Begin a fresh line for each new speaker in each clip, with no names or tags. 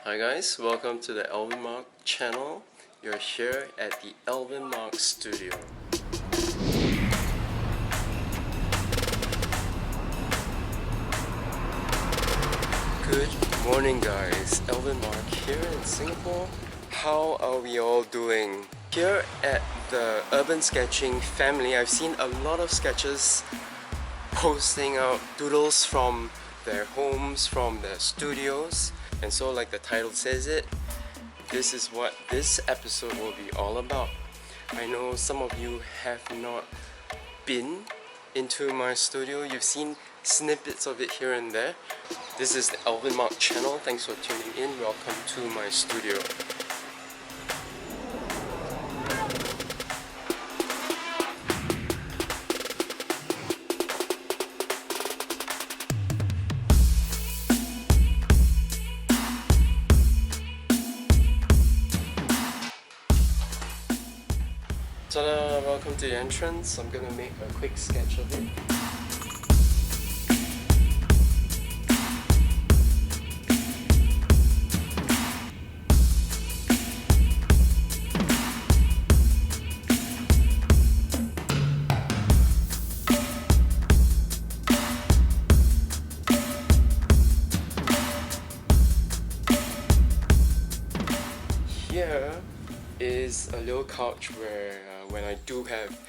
Hi guys, welcome to the Alvin Mark channel. You're here at the Alvin Mark studio. Good morning guys, Alvin Mark here in Singapore. How are we all doing? Here at the urban sketching family, I've seen a lot of sketches posting out doodles from their homes, from their studios. And so like the title says it, this is what this episode will be all about. I know some of you have not been into my studio. You've seen snippets of it here and there. This is the Alvin Mark channel. Thanks for tuning in. Welcome to my studio. Ta-da! Welcome to the entrance. I'm gonna make a quick sketch of it. Here is a little couch where when I do have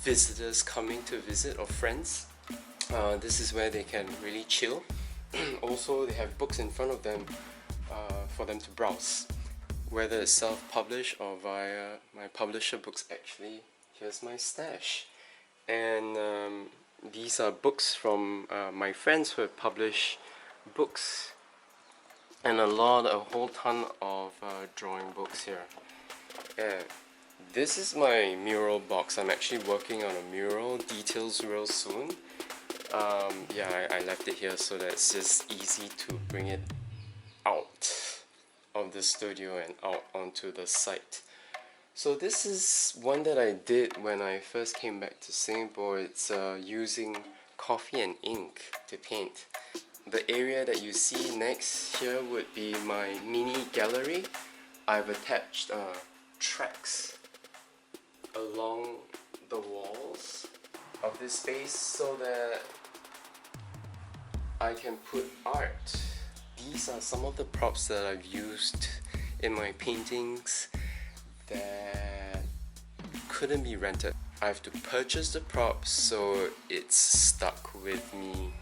visitors coming to visit or friends, this is where they can really chill. Also, they have books in front of them for them to browse, whether it's self-published or via my publisher books. Actually, here's my stash, and these are books from my friends who have published books, and a whole ton of drawing books here. This is my mural box. I'm actually working on a mural, details real soon. I left it here so that it's just easy to bring it out of the studio and out onto the site. So this is one that I did when I first came back to Singapore. It's using coffee and ink to paint. The area that you see next here would be my mini gallery. I've attached tracks along the walls of this space so that I can put art. These are some of the props that I've used in my paintings that couldn't be rented. I have to purchase the props, so it's stuck with me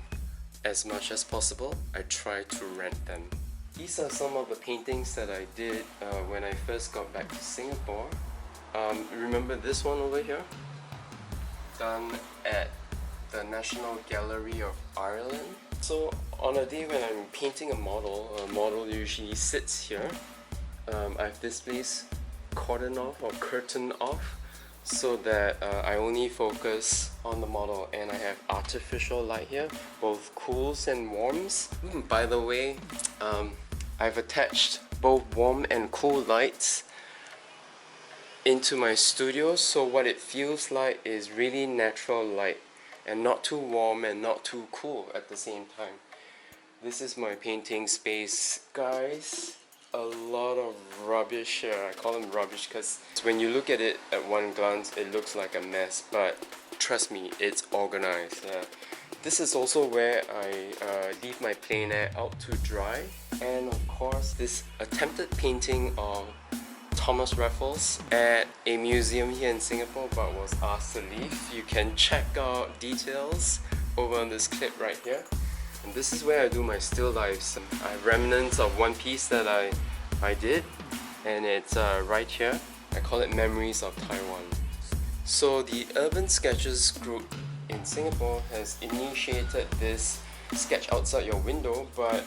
as much as possible. I try to rent them. These are some of the paintings that I did when I first got back to Singapore. Remember this one over here? Done at the National Gallery of Ireland. So on a day when I'm painting a model usually sits here. I have this place cordoned off or curtained off so that I only focus on the model, and I have artificial light here, both cools and warms. By the way, I've attached both warm and cool lights into my studio, so what it feels like is really natural light and not too warm and not too cool at the same time. This is my painting space, guys. A lot of rubbish here. I call them rubbish because when you look at it at one glance, it looks like a mess, but trust me, it's organized. This is also where I leave my plein air out to dry. And of course, this attempted painting of Thomas Raffles at a museum here in Singapore but was asked to leave. You can check out details over on this clip right here. And this is where I do my still lifes. I have remnants of one piece that I did, and it's right here. I call it Memories of Taiwan. So the Urban Sketches group in Singapore has initiated this sketch outside your window, but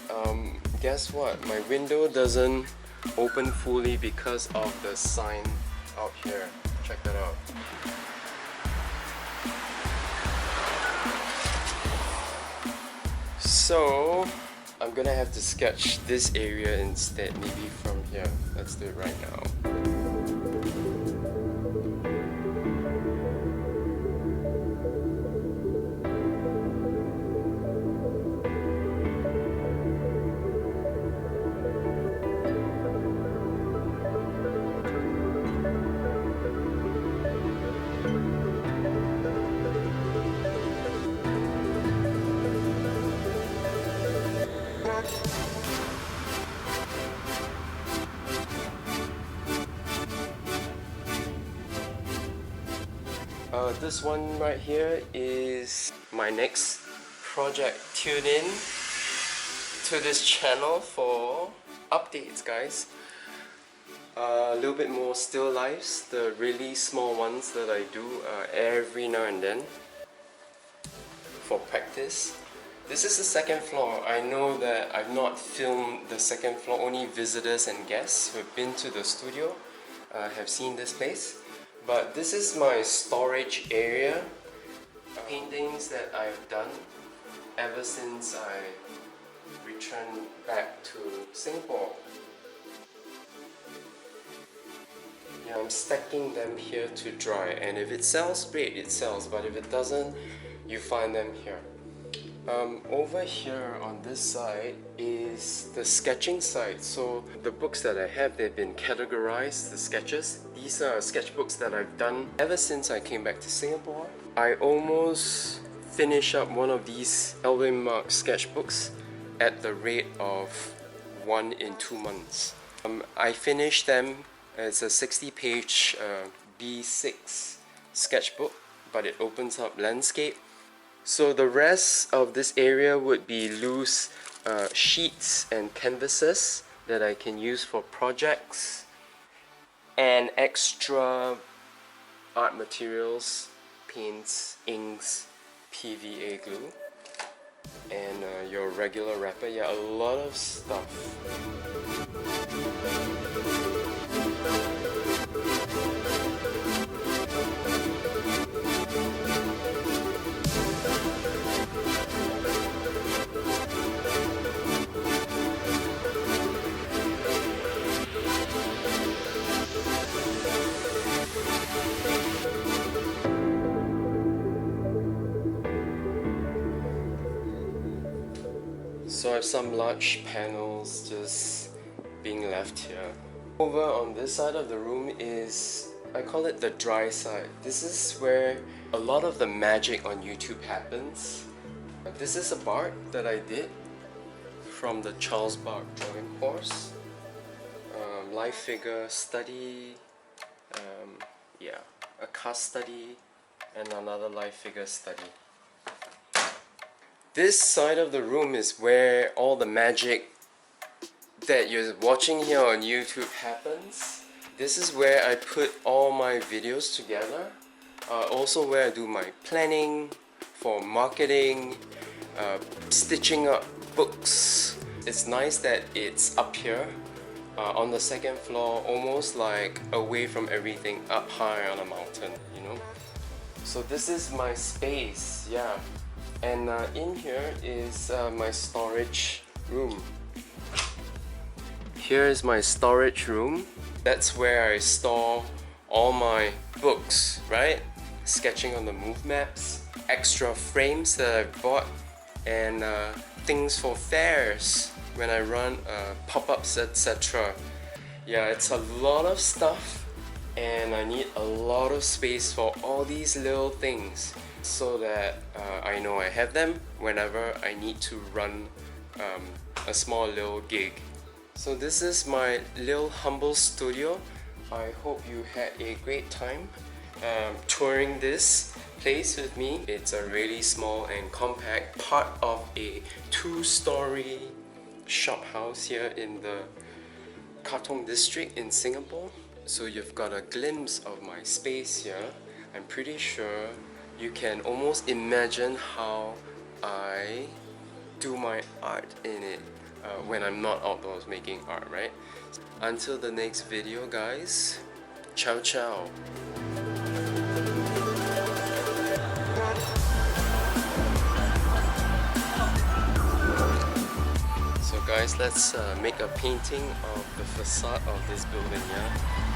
guess what? My window doesn't open fully because of the sign out here. Check that out. So I'm gonna have to sketch this area instead, maybe from here. Let's do it right now. This one right here is my next project. Tune in to this channel for updates, guys. A little bit more still lifes, the really small ones that I do every now and then for practice. This is the second floor. I know that I've not filmed the second floor, only visitors and guests who have been to the studio have seen this place. But this is my storage area, paintings that I've done ever since I returned back to Singapore. Yeah, I'm stacking them here to dry, and if it sells, great, it sells, but if it doesn't, you find them here. Over here on this side is the sketching side. So the books that I have, they've been categorized, the sketches. These are sketchbooks that I've done ever since I came back to Singapore. I almost finished up one of these Alvin sketchbooks at the rate of 1 in 2 months. I finished them. It's a 60-page B6 sketchbook, but it opens up landscape. So the rest of this area would be loose sheets and canvases that I can use for projects, and extra art materials, paints, inks, PVA glue, and your regular wrapper. Yeah, a lot of stuff. So I have some large panels just being left here. Over on this side of the room is, I call it the dry side. This is where a lot of the magic on YouTube happens. This is a Bart that I did from the Charles Bart drawing course. Life figure study, yeah, a cast study, and another life figure study. This side of the room is where all the magic that you're watching here on YouTube happens. This is where I put all my videos together. Also where I do my planning for marketing, stitching up books. It's nice that it's up here on the second floor, almost like away from everything, up high on a mountain, you know. So this is my space, yeah. And in here is my storage room. Here is my storage room. That's where I store all my books, right? Sketching on the move maps, extra frames that I bought, and things for fairs when I run pop-ups, etc. Yeah, it's a lot of stuff, and I need a lot of space for all these little things, so that I know I have them whenever I need to run a small little gig. So this is my little humble studio. I hope you had a great time touring this place with me. It's a really small and compact part of a 2-story shop house here in the Katong district in Singapore. So you've got a glimpse of my space here. I'm pretty sure you can almost imagine how I do my art in it when I'm not outdoors making art, right? Until the next video, guys, ciao ciao. So guys, let's make a painting of the facade of this building, yeah?